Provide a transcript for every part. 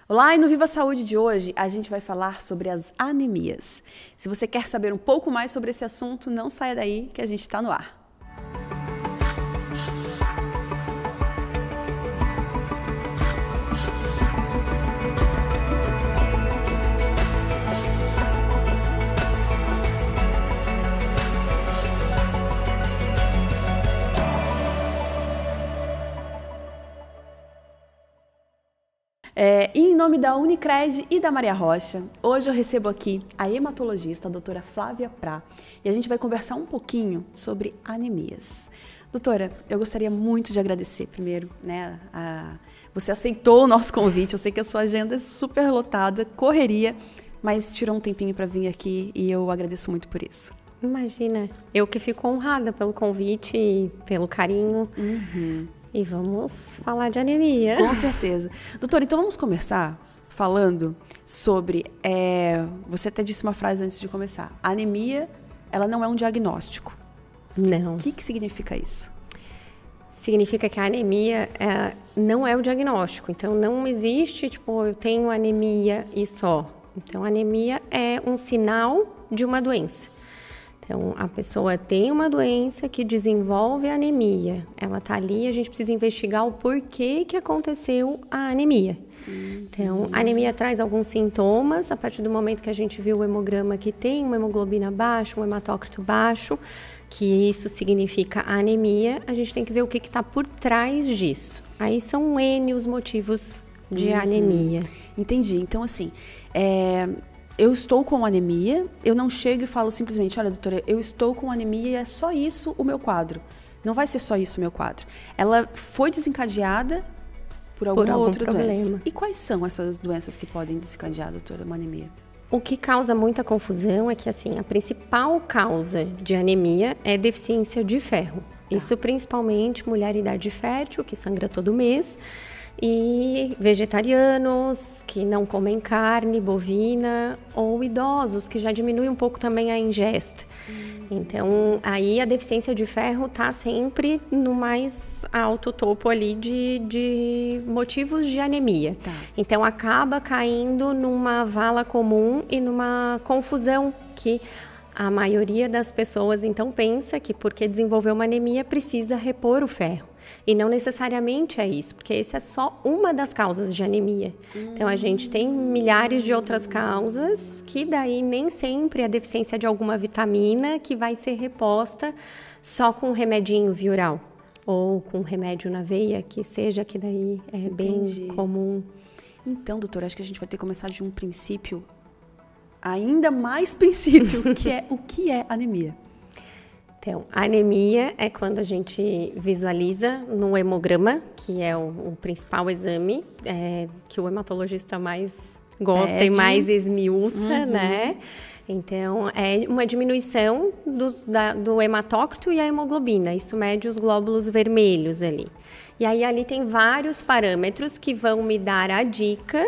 Olá, e no Viva Saúde de hoje a gente vai falar sobre as anemias. Se você quer saber um pouco mais sobre esse assunto, não saia daí que a gente está no ar. Em nome da Unicred e da Maria Rocha, hoje eu recebo aqui a hematologista, a doutora Flávia Prá, e a gente vai conversar um pouquinho sobre anemias. Doutora, eu gostaria muito de agradecer primeiro, você aceitou o nosso convite, eu sei que a sua agenda é super lotada, correria, mas tirou um tempinho para vir aqui e eu agradeço muito por isso. Imagina, eu que fico honrada pelo convite e pelo carinho. E vamos falar de anemia. Com certeza. Doutora, então vamos começar falando sobre... você até disse uma frase antes de começar. A anemia, ela não é um diagnóstico. Não. O que significa isso? Significa que a anemia não é o diagnóstico. Então, não existe, eu tenho anemia e só. Então, a anemia é um sinal de uma doença. Então, a pessoa tem uma doença que desenvolve anemia. Ela está ali, a gente precisa investigar o porquê que aconteceu a anemia. Então, a anemia traz alguns sintomas. A partir do momento que a gente viu o hemograma que tem uma hemoglobina baixa, um hematócrito baixo, que isso significa anemia, a gente tem que ver o que está por trás disso. Aí são N os motivos de anemia. Entendi. Então, assim... eu estou com anemia, eu não chego e falo simplesmente, olha, doutora, eu estou com anemia e é só isso o meu quadro. Não vai ser só isso o meu quadro. Ela foi desencadeada por alguma outra doença. E quais são essas doenças que podem desencadear, doutora, uma anemia? O que causa muita confusão é que, a principal causa de anemia é deficiência de ferro. Tá. Isso principalmente mulher em idade fértil, que sangra todo mês, e vegetarianos que não comem carne bovina ou idosos que já diminuem um pouco também a ingesta. Então, aí a deficiência de ferro está sempre no mais alto topo ali de motivos de anemia. Tá. Então, acaba caindo numa vala comum e numa confusão que a maioria das pessoas então pensa que porque desenvolveu uma anemia precisa repor o ferro. E não necessariamente é isso, porque essa é só uma das causas de anemia. Então, a gente tem milhares de outras causas que daí nem sempre é deficiência de alguma vitamina que vai ser reposta só com um remedinho via oral. Ou com um remédio na veia, que daí é bem comum. Então, doutora, acho que a gente vai ter que começar de um princípio, ainda mais princípio, que é o que é anemia. Então, a anemia é quando a gente visualiza no hemograma, que é o principal exame que o hematologista mais gosta e mais esmiuça, né? Então, é uma diminuição do hematócrito e a hemoglobina. Isso mede os glóbulos vermelhos ali. E aí, ali tem vários parâmetros que vão me dar a dica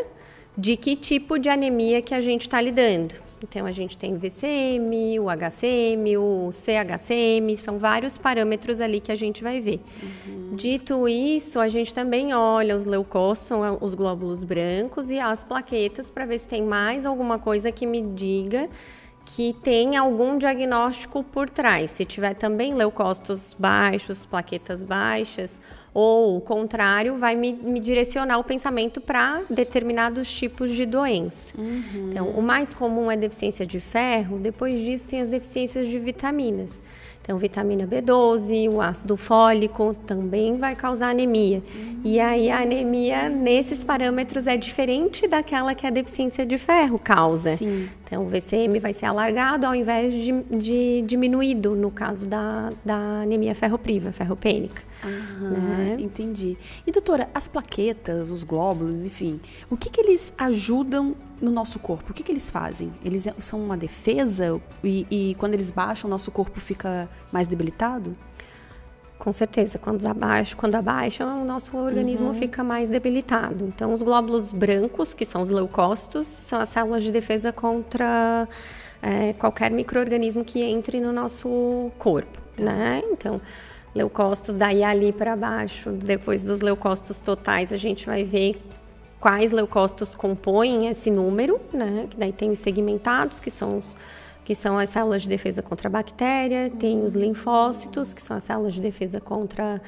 de que tipo de anemia que a gente está lidando. Então, a gente tem o VCM, o HCM, o CHCM, são vários parâmetros ali que a gente vai ver. Dito isso, a gente também olha os leucócitos, são os glóbulos brancos, e as plaquetas para ver se tem mais alguma coisa que me diga que tem algum diagnóstico por trás. Se tiver também leucócitos baixos, plaquetas baixas, ou o contrário, vai me direcionar o pensamento para determinados tipos de doença. Então, o mais comum é deficiência de ferro, depois disso tem as deficiências de vitaminas. Então, vitamina B12, o ácido fólico também vai causar anemia. E aí, a anemia nesses parâmetros é diferente daquela que a deficiência de ferro causa. Sim. Então, o VCM vai ser alargado ao invés de diminuído, no caso da anemia ferropriva, ferropênica. Né? Entendi. E, doutora, as plaquetas, os glóbulos, enfim, o que eles ajudam no nosso corpo? O que eles fazem? Eles são uma defesa e quando eles baixam, o nosso corpo fica mais debilitado? Com certeza, quando abaixa, o nosso organismo fica mais debilitado. Então, os glóbulos brancos, que são os leucócitos, são as células de defesa contra qualquer micro-organismo que entre no nosso corpo, né? Então, leucócitos, daí ali para baixo, depois dos leucócitos totais, a gente vai ver quais leucócitos compõem esse número, né? Que daí tem os segmentados, que são as células de defesa contra a bactéria, tem os linfócitos, que são as células de defesa contra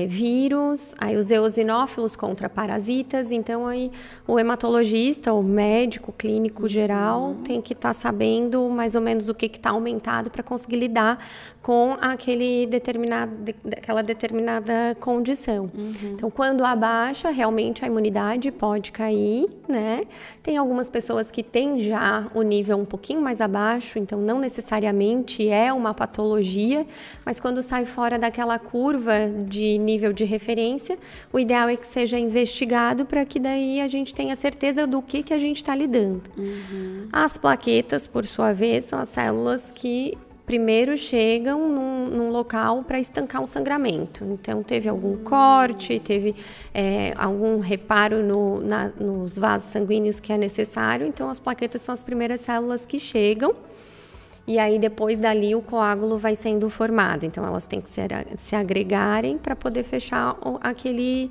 vírus, aí os eosinófilos contra parasitas. Então, aí o hematologista, o médico clínico geral, tem que estar sabendo mais ou menos o que está aumentado para conseguir lidar com aquela determinada condição. Então, quando abaixa, realmente a imunidade pode cair, né? Tem algumas pessoas que têm já o nível um pouquinho mais abaixo, então não necessariamente é uma patologia, mas quando sai fora daquela curva de nível de referência, o ideal é que seja investigado para que daí a gente tenha certeza do que a gente está lidando. As plaquetas, por sua vez, são as células que primeiro chegam num local para estancar um sangramento. Então, teve algum corte, teve algum reparo nos vasos sanguíneos que é necessário. Então, as plaquetas são as primeiras células que chegam. E aí, depois dali, o coágulo vai sendo formado. Então, elas têm que se agregarem para poder fechar aquele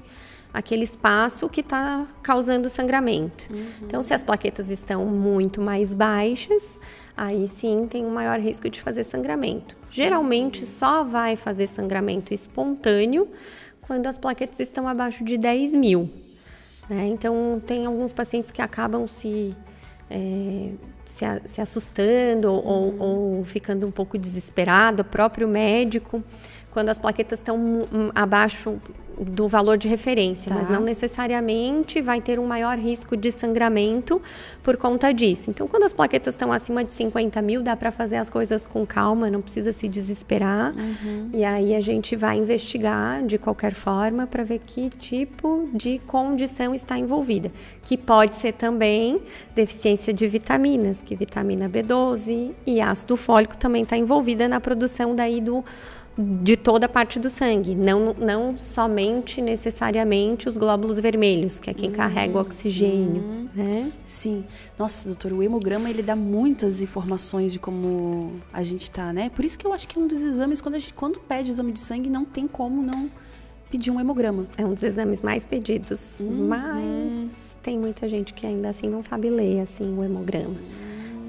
espaço que está causando sangramento. Então, se as plaquetas estão muito mais baixas, aí sim tem um maior risco de fazer sangramento. Geralmente, só vai fazer sangramento espontâneo quando as plaquetas estão abaixo de 10.000. Né? Então, tem alguns pacientes que acabam se assustando ou ficando um pouco desesperado, o próprio médico, quando as plaquetas estão abaixo do valor de referência, mas não necessariamente vai ter um maior risco de sangramento por conta disso. Então, quando as plaquetas estão acima de 50.000, dá para fazer as coisas com calma, não precisa se desesperar. E aí a gente vai investigar de qualquer forma para ver que tipo de condição está envolvida, que pode ser também deficiência de vitaminas, que vitamina B12 e ácido fólico também está envolvida na produção daí de toda a parte do sangue, não somente necessariamente os glóbulos vermelhos, que é quem carrega o oxigênio, né? Sim. Nossa, doutora, o hemograma, ele dá muitas informações de como a gente tá, né? Por isso que eu acho que é um dos exames, quando pede exame de sangue, não tem como não pedir um hemograma. É um dos exames mais pedidos, mas tem muita gente que ainda assim não sabe ler, assim, o hemograma.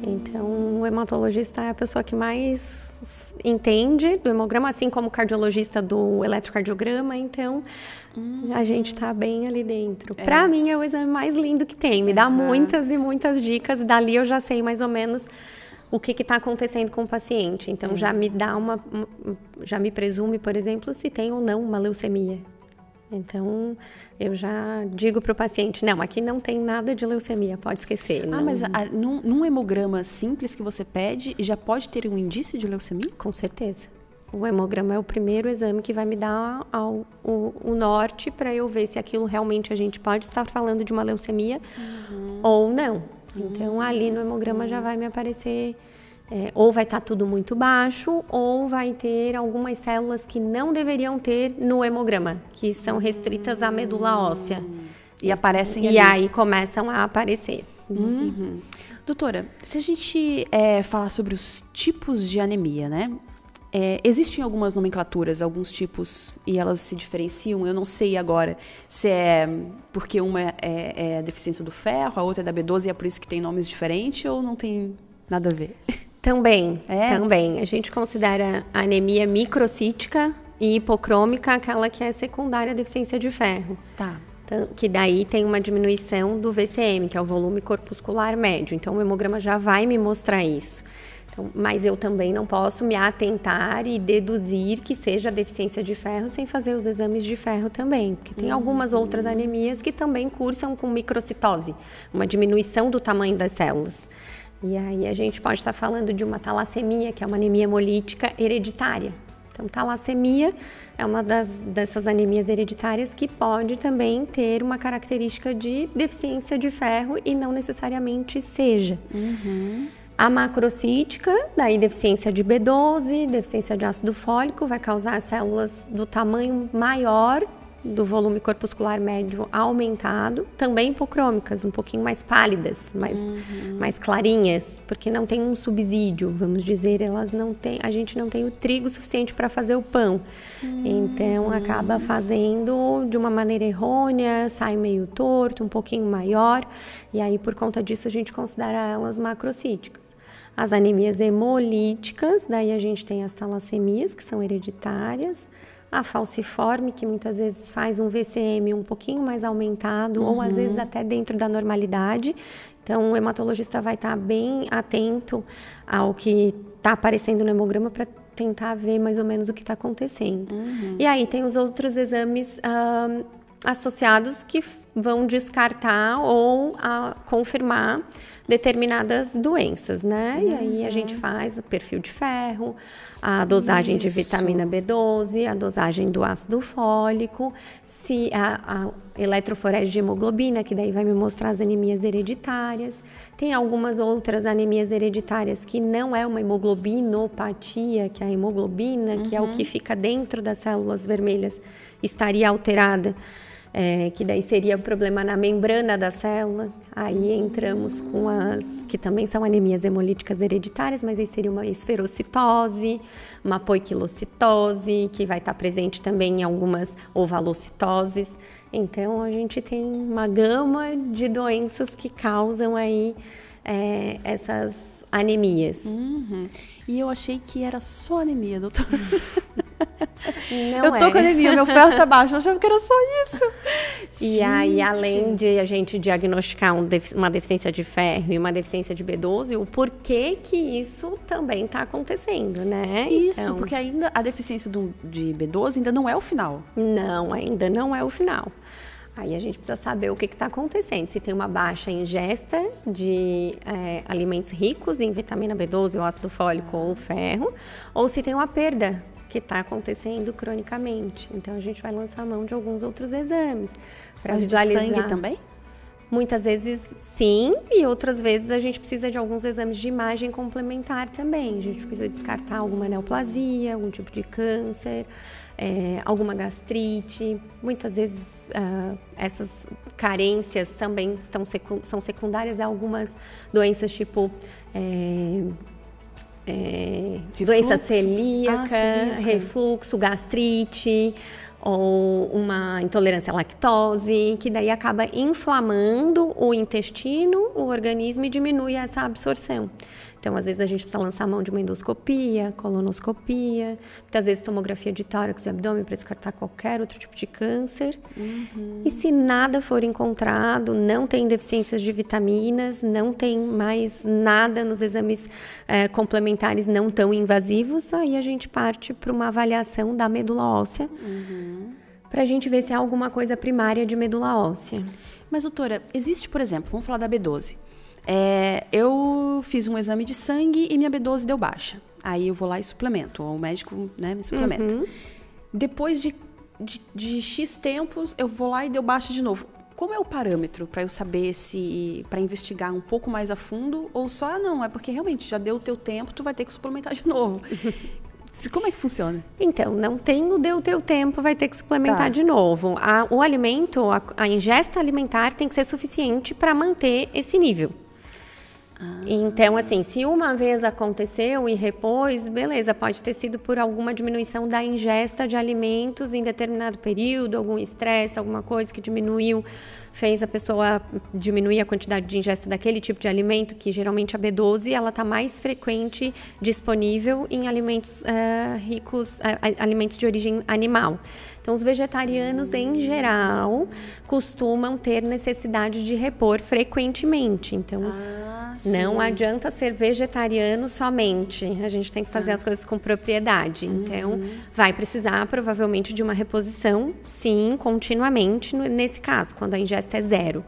Então, o hematologista é a pessoa que mais entende do hemograma, assim como o cardiologista do eletrocardiograma. Então, a gente está bem ali dentro. Para mim, é o exame mais lindo que tem. Me dá muitas e muitas dicas. Dali, eu já sei mais ou menos o que está acontecendo com o paciente. Então, já me dá já me presume, por exemplo, se tem ou não uma leucemia. Então, eu já digo para o paciente, não, aqui não tem nada de leucemia, pode esquecer. Não. Mas num hemograma simples que você pede, já pode ter um indício de leucemia? Com certeza. O hemograma é o primeiro exame que vai me dar o norte para eu ver se aquilo realmente a gente pode estar falando de uma leucemia ou não. Então, ali no hemograma já vai me aparecer... ou vai estar tudo muito baixo, ou vai ter algumas células que não deveriam ter no hemograma, que são restritas à medula óssea. E aparecem ali. E aí começam a aparecer. Doutora, se a gente falar sobre os tipos de anemia, né? Existem algumas nomenclaturas, alguns tipos, e elas se diferenciam. Eu não sei agora se é porque uma é a deficiência do ferro, a outra é da B12 e é por isso que tem nomes diferentes, ou não tem nada a ver? Também. A gente considera a anemia microcítica e hipocrômica aquela que é secundária à deficiência de ferro. Tá. Então, que daí tem uma diminuição do VCM, que é o volume corpuscular médio. Então, o hemograma já vai me mostrar isso. Então, mas eu também não posso me atentar e deduzir que seja deficiência de ferro sem fazer os exames de ferro também. Porque tem algumas outras anemias que também cursam com microcitose, uma diminuição do tamanho das células. E aí a gente pode estar falando de uma talassemia, que é uma anemia hemolítica hereditária. Então, talassemia é uma dessas anemias hereditárias que pode também ter uma característica de deficiência de ferro e não necessariamente seja. A macrocítica, daí deficiência de B12, deficiência de ácido fólico, vai causar células do tamanho maior do volume corpuscular médio aumentado, também hipocrômicas, um pouquinho mais pálidas, mais clarinhas, porque não tem um subsídio, vamos dizer, a gente não tem o trigo suficiente para fazer o pão. Então, acaba fazendo de uma maneira errônea, sai meio torto, um pouquinho maior, e aí, por conta disso, a gente considera elas macrocíticas. As anemias hemolíticas, daí a gente tem as talassemias, que são hereditárias, a falciforme, que muitas vezes faz um VCM um pouquinho mais aumentado, ou às vezes até dentro da normalidade. Então, o hematologista vai estar bem atento ao que está aparecendo no hemograma para tentar ver mais ou menos o que está acontecendo. E aí tem os outros exames associados que vão descartar ou confirmar determinadas doenças, né? E aí a gente faz o perfil de ferro, a dosagem de vitamina B12, a dosagem do ácido fólico, se a eletroforese de hemoglobina, que daí vai me mostrar as anemias hereditárias. Tem algumas outras anemias hereditárias que não é uma hemoglobinopatia, que é a hemoglobina, que é o que fica dentro das células vermelhas, estaria alterada. Que daí seria o problema na membrana da célula. Aí entramos com as que também são anemias hemolíticas hereditárias, mas aí seria uma esferocitose, uma poiquilocitose, que vai estar presente também em algumas ovalocitoses. Então, a gente tem uma gama de doenças que causam aí essas anemias. E eu achei que era só anemia, doutora. Não eu tô com anemia, meu ferro tá baixo, eu achava que era só isso. E aí, além de a gente diagnosticar uma deficiência de ferro e uma deficiência de B12, o porquê que isso também tá acontecendo, né? Isso, então, porque ainda a deficiência de B12 ainda não é o final. Não, ainda não é o final. Aí a gente precisa saber o que está acontecendo. Se tem uma baixa ingesta de alimentos ricos em vitamina B12, ou ácido fólico ou ferro, ou se tem uma perda que está acontecendo cronicamente. Então, a gente vai lançar a mão de alguns outros exames para visualizar. De sangue também? Muitas vezes sim, e outras vezes a gente precisa de alguns exames de imagem complementar também. A gente precisa descartar alguma neoplasia, algum tipo de câncer, alguma gastrite. Muitas vezes essas carências também são secundárias a algumas doenças tipo doença celíaca, refluxo, gastrite, ou uma intolerância à lactose, que daí acaba inflamando o intestino, o organismo, e diminui essa absorção. Então, às vezes, a gente precisa lançar a mão de uma endoscopia, colonoscopia, muitas vezes tomografia de tórax e abdômen para descartar qualquer outro tipo de câncer. E se nada for encontrado, não tem deficiências de vitaminas, não tem mais nada nos exames complementares não tão invasivos, aí a gente parte para uma avaliação da medula óssea, para a gente ver se há alguma coisa primária de medula óssea. Mas, doutora, existe, por exemplo, vamos falar da B12. Eu fiz um exame de sangue e minha B12 deu baixa. Aí eu vou lá e suplemento, ou o médico, né, me suplementa. Depois de X tempos, eu vou lá e deu baixa de novo. Como é o parâmetro para eu saber para investigar um pouco mais a fundo, ou só, não, é porque realmente já deu o teu tempo, tu vai ter que suplementar de novo. Como é que funciona? Então, não deu o teu tempo, vai ter que suplementar de novo. O alimento, a ingesta alimentar tem que ser suficiente para manter esse nível. Então, assim, se uma vez aconteceu e repôs, beleza, pode ter sido por alguma diminuição da ingesta de alimentos em determinado período, algum estresse, alguma coisa que fez a pessoa diminuir a quantidade de ingesta daquele tipo de alimento, que geralmente a B12 ela está mais frequente disponível em alimentos ricos, alimentos de origem animal. Então, os vegetarianos, em geral, costumam ter necessidade de repor frequentemente. Então, não adianta ser vegetariano somente. A gente tem que fazer as coisas com propriedade. Então, vai precisar, provavelmente, de uma reposição, sim, continuamente, nesse caso, quando a ingesta é zero.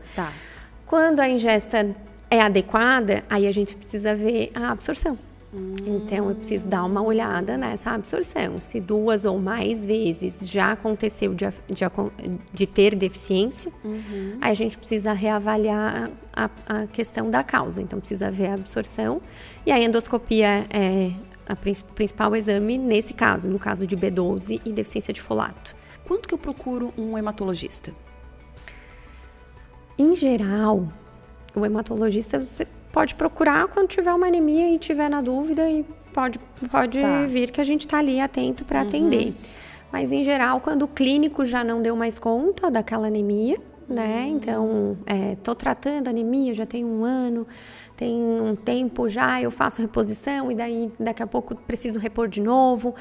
Quando a ingesta é adequada, aí a gente precisa ver a absorção. Então, eu preciso dar uma olhada nessa absorção. Se 2 ou mais vezes já aconteceu de ter deficiência, aí a gente precisa reavaliar a questão da causa. Então, precisa ver a absorção. E a endoscopia é o principal exame nesse caso, no caso de B12 e deficiência de folato. quando que eu procuro um hematologista? Em geral, o hematologista você pode procurar quando tiver uma anemia e tiver na dúvida e pode vir que a gente está ali atento para atender. Mas, em geral, quando o clínico já não deu mais conta daquela anemia, né? Então, tô tratando a anemia, já tem 1 ano, tem um tempo já, eu faço reposição e daí daqui a pouco preciso repor de novo.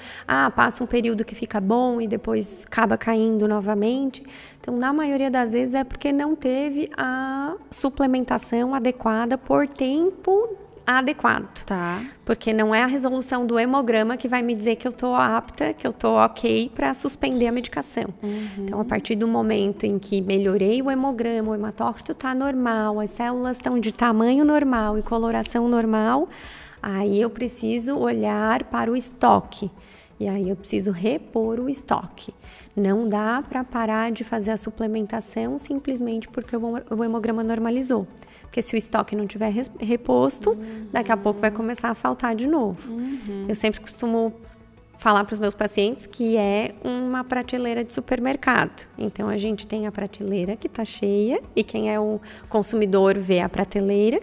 Passa um período que fica bom e depois acaba caindo novamente. Então, na maioria das vezes é porque não teve a suplementação adequada por tempo adequado. Tá. Porque não é a resolução do hemograma que vai me dizer que eu tô apta, que eu tô ok para suspender a medicação. Então, a partir do momento em que melhorei o hemograma, o hematócrito tá normal, as células estão de tamanho normal e coloração normal, aí eu preciso olhar para o estoque. E aí eu preciso repor o estoque. Não dá para parar de fazer a suplementação simplesmente porque o hemograma normalizou. Porque se o estoque não tiver reposto, daqui a pouco vai começar a faltar de novo. Eu sempre costumo falar para os meus pacientes que é uma prateleira de supermercado. Então, a gente tem a prateleira que está cheia e quem é o consumidor vê a prateleira.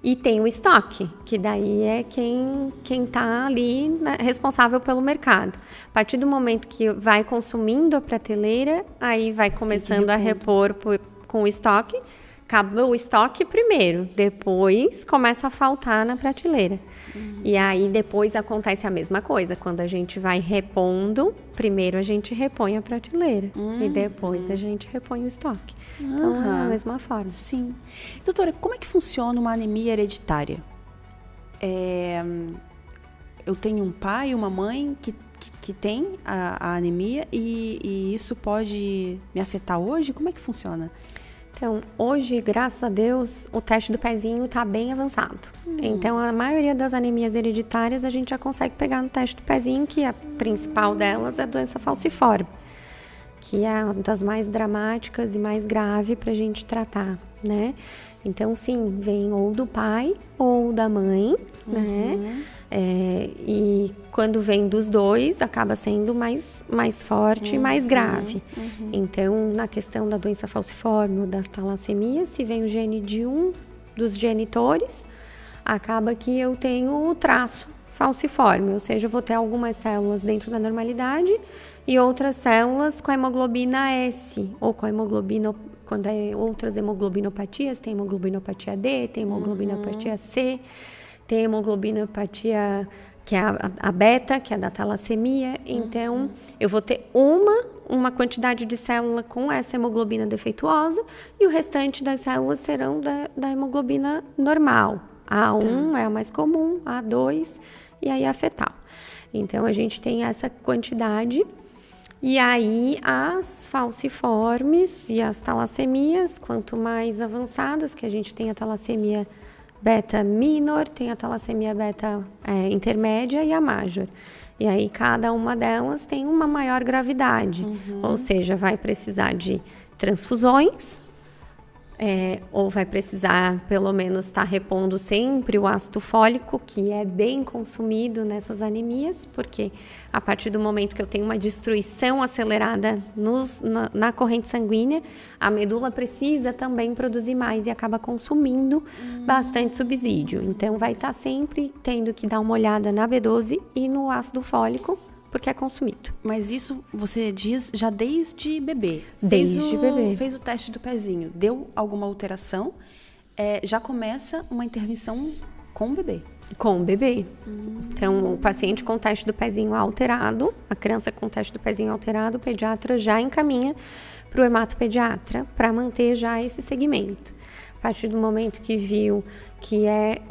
E tem o estoque, que daí é quem está ali, né, responsável pelo mercado. A partir do momento que vai consumindo a prateleira, aí vai começando a repor com o estoque. Acaba o estoque primeiro, depois começa a faltar na prateleira. E aí depois acontece a mesma coisa. Quando a gente vai repondo, primeiro a gente repõe a prateleira e depois a gente repõe o estoque. Então é a mesma forma. Sim. Doutora, como é que funciona uma anemia hereditária? Eu tenho um pai e uma mãe que tem a anemia e isso pode me afetar hoje? Como é que funciona? Então, hoje, graças a Deus, o teste do pezinho está bem avançado. Então, a maioria das anemias hereditárias a gente já consegue pegar no teste do pezinho, que a principal delas é a doença falciforme, que é uma das mais dramáticas e mais grave para a gente tratar, né? Então, sim, vem ou do pai ou da mãe, né? E quando vem dos dois, acaba sendo mais forte e mais grave. Então, na questão da doença falciforme ou das talassemias, se vem o gene de um dos genitores, acaba que eu tenho o traço falciforme, ou seja, eu vou ter algumas células dentro da normalidade e outras células com a hemoglobina S, ou com a hemoglobina, quando é outras hemoglobinopatias, tem hemoglobinopatia D, tem hemoglobinopatia C, tem hemoglobinopatia que é a beta, que é da talassemia. Então, eu vou ter uma quantidade de célula com essa hemoglobina defeituosa e o restante das células serão da hemoglobina normal. A1 é a mais comum, a A2 e aí a fetal. Então, a gente tem essa quantidade. E aí, as falciformes e as talassemias, quanto mais avançadas, que a gente tem a talassemia beta minor, tem a talassemia beta intermédia e a major. E aí, cada uma delas tem uma maior gravidade. Ou seja, vai precisar de transfusões, ou vai precisar, pelo menos, estar repondo sempre o ácido fólico, que é bem consumido nessas anemias, porque a partir do momento que eu tenho uma destruição acelerada na corrente sanguínea, a medula precisa também produzir mais e acaba consumindo bastante subsídio. Então, vai estar sempre tendo que dar uma olhada na B12 e no ácido fólico, porque é consumido. Mas isso você diz já desde bebê? Desde bebê. Fez o teste do pezinho, deu alguma alteração, já começa uma intervenção com o bebê? Com o bebê. Então, o paciente com teste do pezinho alterado, a criança com teste do pezinho alterado, o pediatra já encaminha para o hematopediatra para manter já esse segmento. A partir do momento que viu que é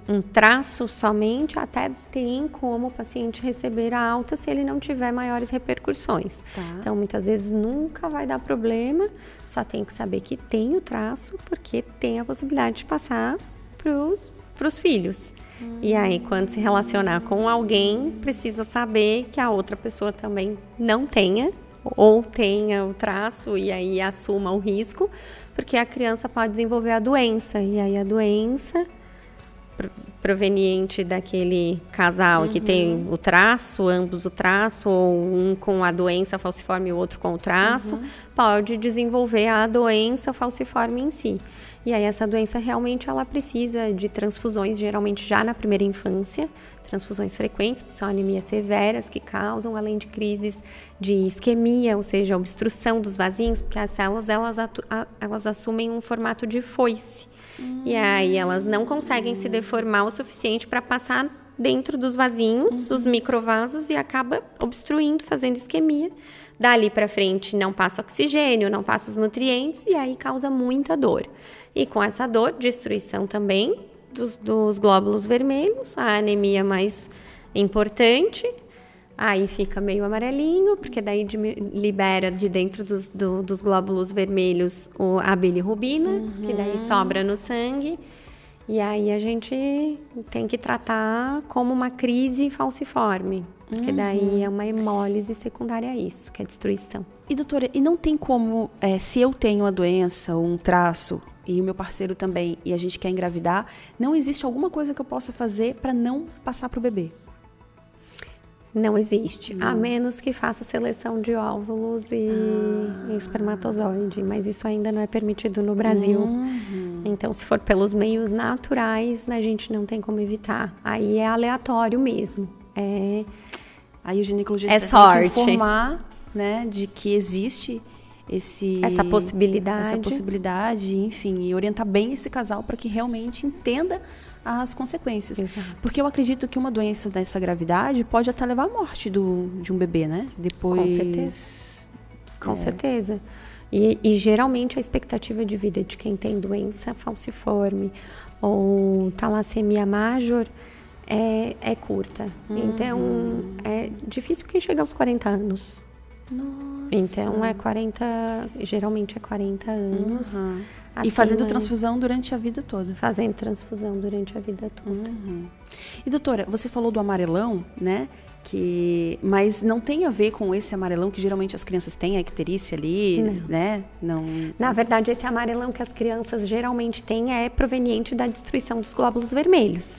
um traço somente, até tem como o paciente receber a alta se ele não tiver maiores repercussões. Tá. Então, muitas vezes nunca vai dar problema, só tem que saber que tem o traço, porque tem a possibilidade de passar para os filhos. E aí, quando se relacionar com alguém, precisa saber que a outra pessoa também não tenha, ou tenha o traço e aí assuma o risco, porque a criança pode desenvolver a doença, e aí a doença proveniente daquele casal que tem o traço, ambos o traço, ou um com a doença falciforme e o outro com o traço, pode desenvolver a doença falciforme em si. E aí essa doença realmente ela precisa de transfusões, geralmente já na primeira infância, transfusões frequentes, são anemias severas que causam, além de crises de isquemia, ou seja, obstrução dos vasinhos, porque as células elas assumem um formato de foice. E aí elas não conseguem se deformar o suficiente para passar dentro dos vasinhos, os microvasos, e acaba obstruindo, fazendo isquemia. Dali para frente não passa oxigênio, não passa os nutrientes, e aí causa muita dor. E com essa dor, destruição também dos glóbulos vermelhos, a anemia mais importante. Aí fica meio amarelinho, porque daí libera de dentro dos glóbulos vermelhos a bilirrubina, que daí sobra no sangue. E aí a gente tem que tratar como uma crise falciforme, porque daí é uma hemólise secundária a isso, que é destruição. E doutora, e não tem como, se eu tenho a doença ou um traço, e o meu parceiro também, e a gente quer engravidar, não existe alguma coisa que eu possa fazer para não passar para o bebê? Não existe, a menos que faça seleção de óvulos e espermatozoide, mas isso ainda não é permitido no Brasil. Então, se for pelos meios naturais, a gente não tem como evitar. Aí é aleatório mesmo. Aí o ginecologista tem que informar, né, de que existe essa possibilidade, enfim, e orientar bem esse casal para que realmente entenda as consequências. Exato. Porque eu acredito que uma doença dessa gravidade pode até levar à morte de um bebê, né? Depois... Com certeza. Com certeza. E geralmente a expectativa de vida de quem tem doença falciforme ou talassemia major é curta. Então, é difícil quem chega aos 40 anos. Nossa. Então, geralmente é 40 anos. E fazendo transfusão durante a vida toda. Fazendo transfusão durante a vida toda. E doutora, você falou do amarelão, né? Mas não tem a ver com esse amarelão que geralmente as crianças têm, a icterícia ali, né? Não. Na verdade, esse amarelão que as crianças geralmente têm é proveniente da destruição dos glóbulos vermelhos.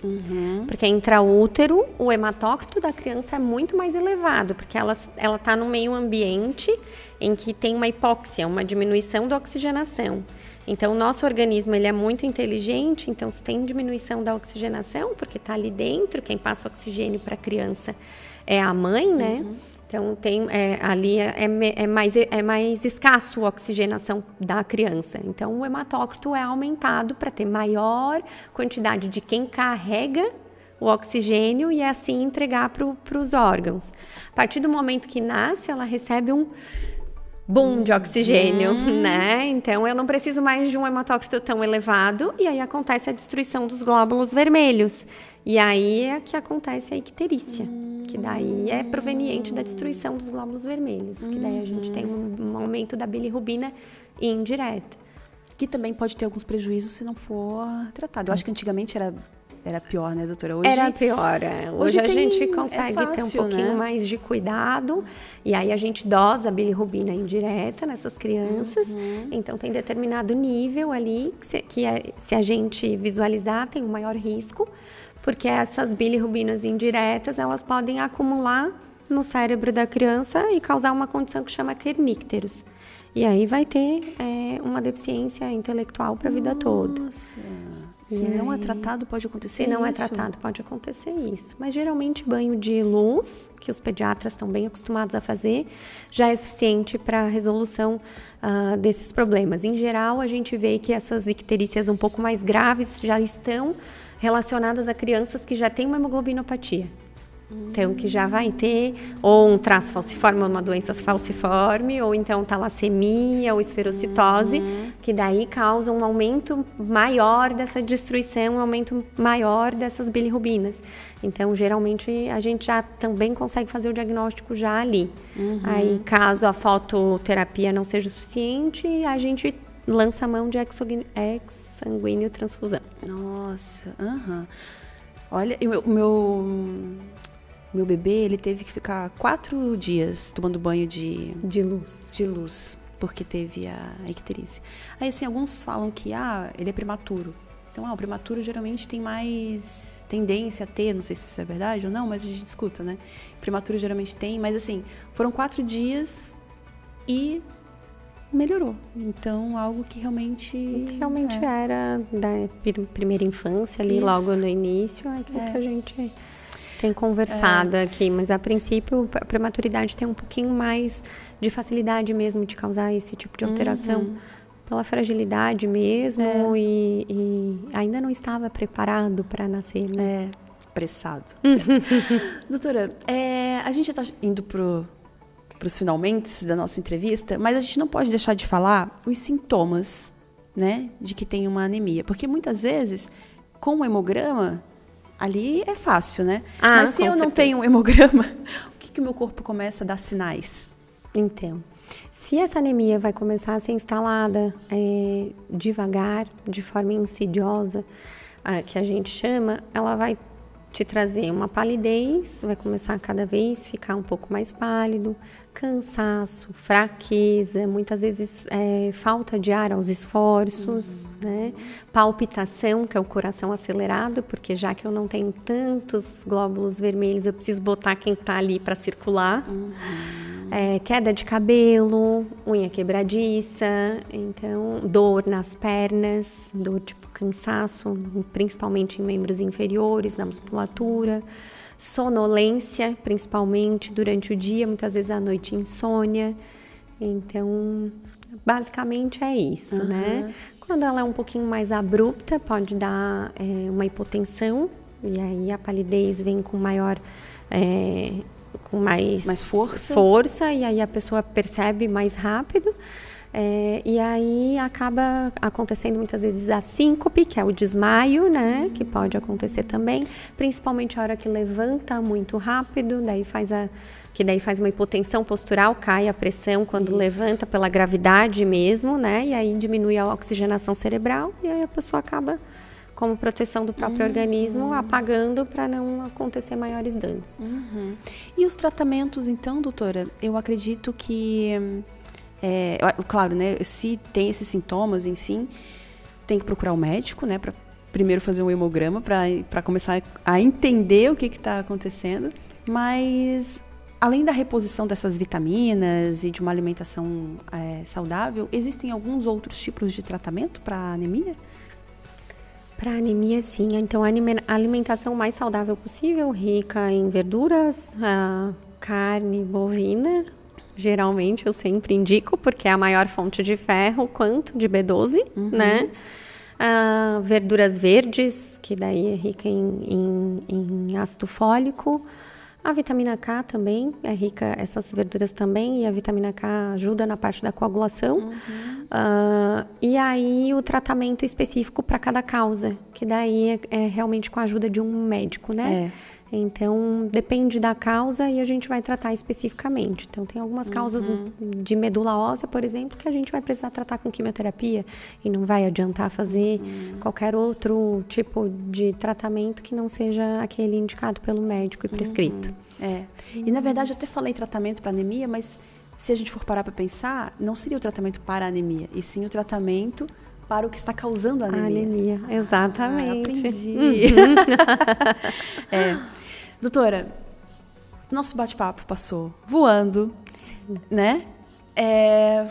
Porque intraútero, o hematócrito da criança é muito mais elevado, porque ela está no meio ambiente em que tem uma hipóxia, uma diminuição da oxigenação. Então, o nosso organismo ele é muito inteligente, então se tem diminuição da oxigenação, porque está ali dentro, quem passa o oxigênio para a criança é a mãe, né? Então, ali é mais escasso a oxigenação da criança. Então, o hematócrito é aumentado para ter maior quantidade de quem carrega o oxigênio e assim entregar para os órgãos. A partir do momento que nasce, ela recebe um boom de oxigênio, né? Então, eu não preciso mais de um hematócrito tão elevado e aí acontece a destruição dos glóbulos vermelhos. E aí é que acontece a icterícia, que daí é proveniente da destruição dos glóbulos vermelhos, que daí a gente tem um aumento da bilirrubina indireta. Que também pode ter alguns prejuízos se não for tratado. Eu acho que antigamente era pior, né, doutora? Hoje, era pior. Hoje a gente consegue fácil, ter um pouquinho, né, mais de cuidado. E aí a gente dosa a bilirrubina indireta nessas crianças. Então tem determinado nível ali que se a gente visualizar tem um maior risco, porque essas bilirrubinas indiretas elas podem acumular no cérebro da criança e causar uma condição que chama kernícteros. E aí vai ter uma deficiência intelectual para a vida toda. Nossa. Se não é tratado, pode acontecer isso? Se não é tratado, pode acontecer isso. Mas, geralmente, banho de luz, que os pediatras estão bem acostumados a fazer, já é suficiente para a resolução desses problemas. Em geral, a gente vê que essas icterícias um pouco mais graves já estão relacionadas a crianças que já têm uma hemoglobinopatia. Então, que já vai ter ou um traço falciforme, uma doença falciforme, ou então talassemia ou esferocitose, que daí causa um aumento maior dessa destruição, um aumento maior dessas bilirrubinas. Então, geralmente, a gente já também consegue fazer o diagnóstico já ali. Aí, caso a fototerapia não seja suficiente, a gente lança a mão de exsanguíneo transfusão. Nossa, Olha, meu bebê, ele teve que ficar 4 dias tomando banho de luz, porque teve a icterícia. Aí, assim, alguns falam que ele é prematuro. Então, o prematuro geralmente tem mais tendência a ter, não sei se isso é verdade ou não, mas a gente escuta, né? Prematuro geralmente tem, mas assim, foram 4 dias e melhorou. Então, algo que realmente era da primeira infância, ali logo no início, é aquilo que a gente tem conversado aqui. Mas, a princípio, a prematuridade tem um pouquinho mais de facilidade mesmo de causar esse tipo de alteração. Pela fragilidade mesmo e ainda não estava preparado para nascer, né? Apressado. Doutora, a gente já está indo para os finalmente da nossa entrevista, mas a gente não pode deixar de falar os sintomas, né, de que tem uma anemia. Porque muitas vezes, com o hemograma, ali é fácil, né? Mas se eu não tenho um hemograma, o que o meu corpo começa a dar sinais? Então, se essa anemia vai começar a ser instalada devagar, de forma insidiosa, que a gente chama, ela vai te trazer uma palidez, vai começar a cada vez ficar um pouco mais pálido, cansaço, fraqueza, muitas vezes falta de ar aos esforços, né? Palpitação, que é o coração acelerado, porque já que eu não tenho tantos glóbulos vermelhos, eu preciso botar quem está ali para circular. Queda de cabelo, unha quebradiça, então dor nas pernas, dor tipo cansaço, principalmente em membros inferiores, na musculatura, sonolência, principalmente durante o dia, muitas vezes à noite insônia. Então, basicamente é isso, né? Quando ela é um pouquinho mais abrupta, pode dar uma hipotensão, e aí a palidez vem com maior... com mais força, e aí a pessoa percebe mais rápido, e aí acaba acontecendo muitas vezes a síncope, que é o desmaio, né, que pode acontecer também, principalmente a hora que levanta muito rápido, daí faz uma hipotensão postural, cai a pressão quando levanta pela gravidade mesmo, né, e aí diminui a oxigenação cerebral, e aí a pessoa acaba, como proteção do próprio organismo, apagando para não acontecer maiores danos. E os tratamentos, então, doutora, eu acredito que, claro, né, se tem esses sintomas, enfim, tem que procurar o médico, né, para primeiro fazer um hemograma, para começar a entender o que está acontecendo, mas... Além da reposição dessas vitaminas e de uma alimentação saudável, existem alguns outros tipos de tratamento para anemia? Para anemia, sim. Então, a alimentação mais saudável possível, rica em verduras, carne bovina, geralmente eu sempre indico, porque é a maior fonte de ferro quanto de B12, né? Verduras verdes, que daí é rica em ácido fólico. A vitamina K também é rica, essas verduras também, e a vitamina K ajuda na parte da coagulação. E aí o tratamento específico para cada causa, que daí é realmente com a ajuda de um médico, né? Então, depende da causa e a gente vai tratar especificamente. Então, tem algumas causas de medula óssea, por exemplo, que a gente vai precisar tratar com quimioterapia e não vai adiantar fazer qualquer outro tipo de tratamento que não seja aquele indicado pelo médico e prescrito. E, na verdade, eu até falei tratamento para anemia, mas se a gente for parar para pensar, não seria o tratamento para a anemia, e sim o tratamento para o que está causando a anemia. Exatamente. Aprendi. Doutora, nosso bate-papo passou voando, né?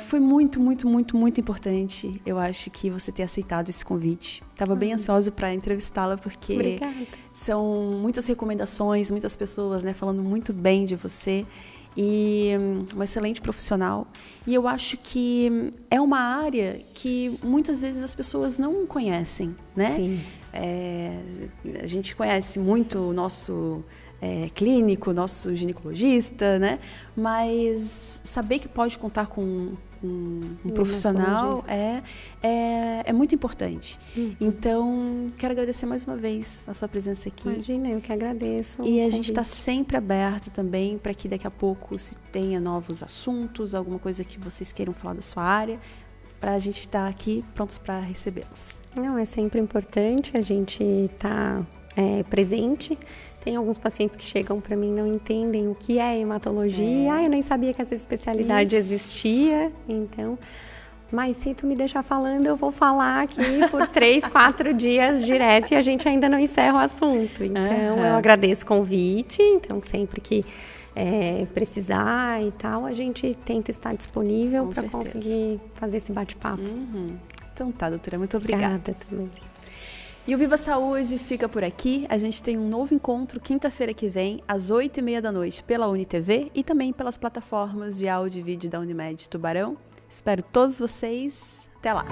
Foi muito, muito, muito, muito importante, eu acho, que você ter aceitado esse convite. Estava bem ansiosa para entrevistá-la, porque Obrigada. São muitas recomendações, muitas pessoas, né, falando muito bem de você. E um excelente profissional. E eu acho que é uma área que muitas vezes as pessoas não conhecem, né? Sim. A gente conhece muito o nosso clínico, nosso ginecologista, né? Mas saber que pode contar com um profissional é muito importante. Então, quero agradecer mais uma vez a sua presença aqui. Imagina, eu que agradeço. E a gente está sempre aberto também para que daqui a pouco se tenha novos assuntos, alguma coisa que vocês queiram falar da sua área, para a gente estar aqui prontos para recebê-los. Não, é sempre importante a gente estar presente. Tem alguns pacientes que chegam para mim e não entendem o que é hematologia. Eu nem sabia que essa especialidade existia. Então, Mas se tu me deixar falando, eu vou falar aqui por 3, 4 dias direto e a gente ainda não encerra o assunto. Então, eu agradeço o convite. Então, sempre que precisar e tal, a gente tenta estar disponível para conseguir fazer esse bate-papo. Então tá, doutora, muito obrigada. Obrigada também. E o Viva Saúde fica por aqui. A gente tem um novo encontro quinta-feira que vem, às 8h30 da noite, pela UniTV e também pelas plataformas de áudio e vídeo da Unimed Tubarão. Espero todos vocês. Até lá!